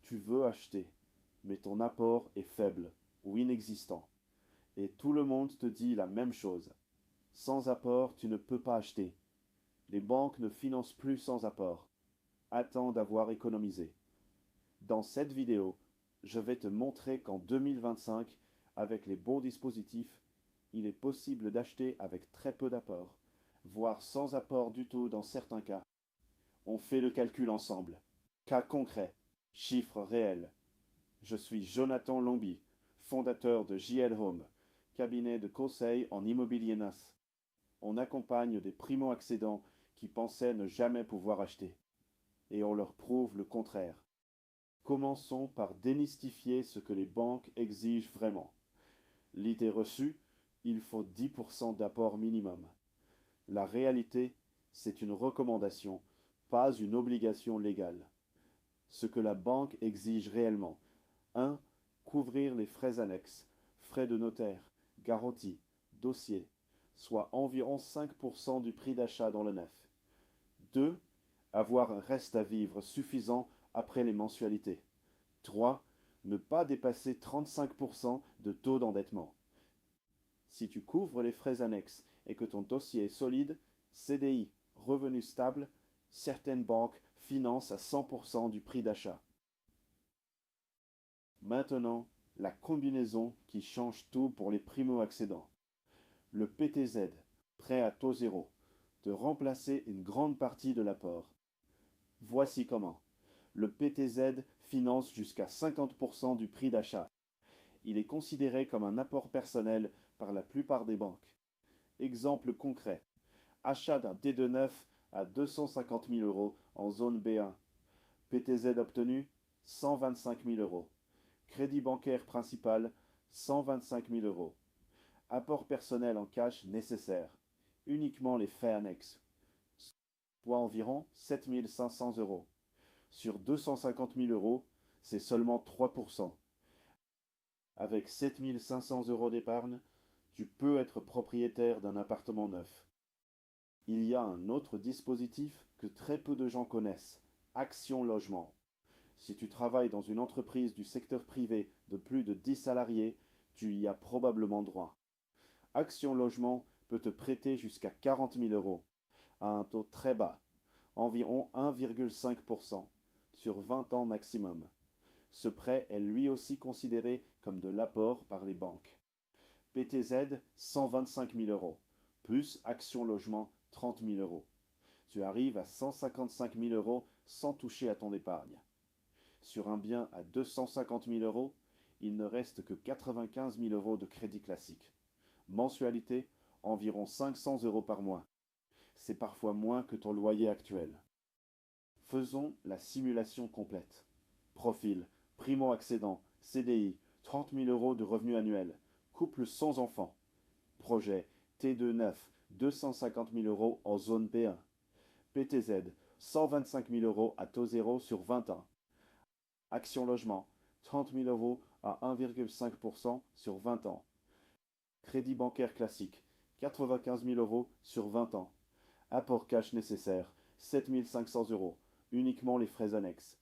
Tu veux acheter, mais ton apport est faible ou inexistant. Et tout le monde te dit la même chose. Sans apport, tu ne peux pas acheter. Les banques ne financent plus sans apport. Attends d'avoir économisé. Dans cette vidéo, je vais te montrer qu'en 2025, avec les bons dispositifs, il est possible d'acheter avec très peu d'apport, voire sans apport du tout dans certains cas. On fait le calcul ensemble. Cas concret, chiffres réels. Je suis Jonathan Lombi, fondateur de JL Home, cabinet de conseil en immobilier neuf. On accompagne des primo-accédants qui pensaient ne jamais pouvoir acheter. Et on leur prouve le contraire. Commençons par démystifier ce que les banques exigent vraiment. L'idée reçue, il faut 10% d'apport minimum. La réalité, c'est une recommandation, pas une obligation légale. Ce que la banque exige réellement. 1. Couvrir les frais annexes, frais de notaire, garantie, dossier, soit environ 5% du prix d'achat dans le neuf. 2. Avoir un reste à vivre suffisant après les mensualités. 3. Ne pas dépasser 35% de taux d'endettement. Si tu couvres les frais annexes et que ton dossier est solide, CDI, revenu stable, certaines banques financent à 100% du prix d'achat. Maintenant, la combinaison qui change tout pour les primo-accédants. Le PTZ, prêt à taux zéro, de remplacer une grande partie de l'apport. Voici comment. Le PTZ finance jusqu'à 50% du prix d'achat. Il est considéré comme un apport personnel par la plupart des banques. Exemple concret. Achat d'un D2 neuf à 250 000 euros en zone B1. PTZ obtenu 125 000 euros. Crédit bancaire principal 125 000 euros. Apport personnel en cash nécessaire. Uniquement les frais annexes. Soit environ 7 500 euros. Sur 250 000 euros, c'est seulement 3%. Avec 7 500 euros d'épargne, tu peux être propriétaire d'un appartement neuf. Il y a un autre dispositif que très peu de gens connaissent, Action Logement. Si tu travailles dans une entreprise du secteur privé de plus de 10 salariés, tu y as probablement droit. Action Logement peut te prêter jusqu'à 40 000 euros, à un taux très bas, environ 1,5%, sur 20 ans maximum. Ce prêt est lui aussi considéré comme de l'apport par les banques. PTZ 125 000 euros, plus Action Logement 30 000 euros. Tu arrives à 155 000 euros sans toucher à ton épargne. Sur un bien à 250 000 euros, il ne reste que 95 000 euros de crédit classique. Mensualité, environ 500 euros par mois. C'est parfois moins que ton loyer actuel. Faisons la simulation complète. Profil, primo-accédant, CDI, 30 000 euros de revenus annuels, couple sans enfants. Projet, T2 neuf, 250 000 euros en zone B1. PTZ, 125 000 euros à taux zéro sur 20 ans. Action Logement, 30 000 euros à 1,5% sur 20 ans. Crédit bancaire classique, 95 000 euros sur 20 ans. Apport cash nécessaire, 7 500 euros, uniquement les frais annexes.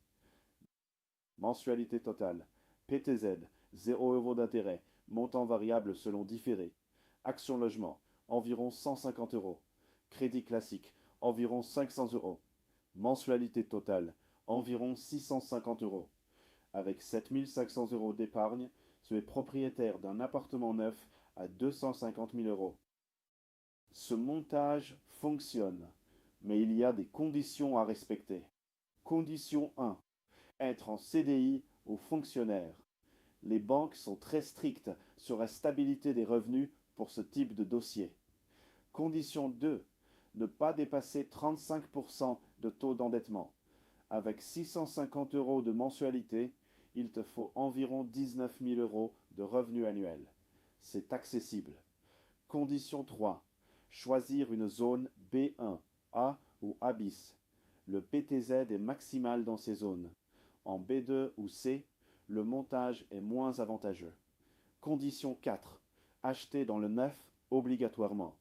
Mensualité totale. PTZ, 0 euros d'intérêt, montant variable selon différé. Action Logement, environ 150 euros. Crédit classique, environ 500 euros. Mensualité totale, environ 650 euros. Avec 7 500 euros d'épargne, tu es propriétaire d'un appartement neuf à 250 000 euros. Ce montage fonctionne, mais il y a des conditions à respecter. Condition 1. Être en CDI ou fonctionnaire. Les banques sont très strictes sur la stabilité des revenus pour ce type de dossier. Condition 2. Ne pas dépasser 35% de taux d'endettement. Avec 650 euros de mensualité, il te faut environ 19 000 euros de revenus annuels. C'est accessible. Condition 3. Choisir une zone B1, A ou A bis. Le PTZ est maximal dans ces zones. En B2 ou C, le montage est moins avantageux. Condition 4. Acheter dans le neuf obligatoirement.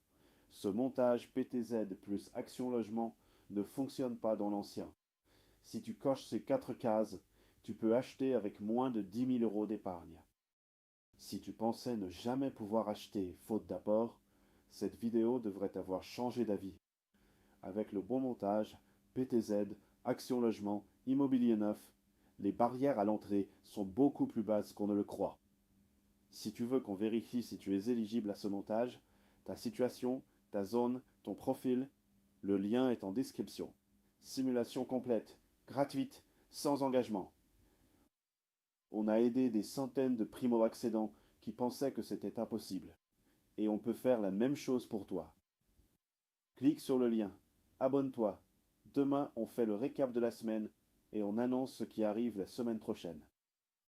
Ce montage PTZ plus Action Logement ne fonctionne pas dans l'ancien. Si tu coches ces 4 cases, Tu peux acheter avec moins de 10 000 euros d'épargne. Si tu pensais ne jamais pouvoir acheter faute d'apport, cette vidéo devrait t'avoir changé d'avis. Avec le bon montage, PTZ, Action Logement, Immobilier Neuf, les barrières à l'entrée sont beaucoup plus basses qu'on ne le croit. Si tu veux qu'on vérifie si tu es éligible à ce montage, ta situation, ta zone, ton profil, le lien est en description. Simulation complète, gratuite, sans engagement. On a aidé des centaines de primo-accédants qui pensaient que c'était impossible. Et on peut faire la même chose pour toi. Clique sur le lien, abonne-toi. Demain, on fait le récap de la semaine et on annonce ce qui arrive la semaine prochaine.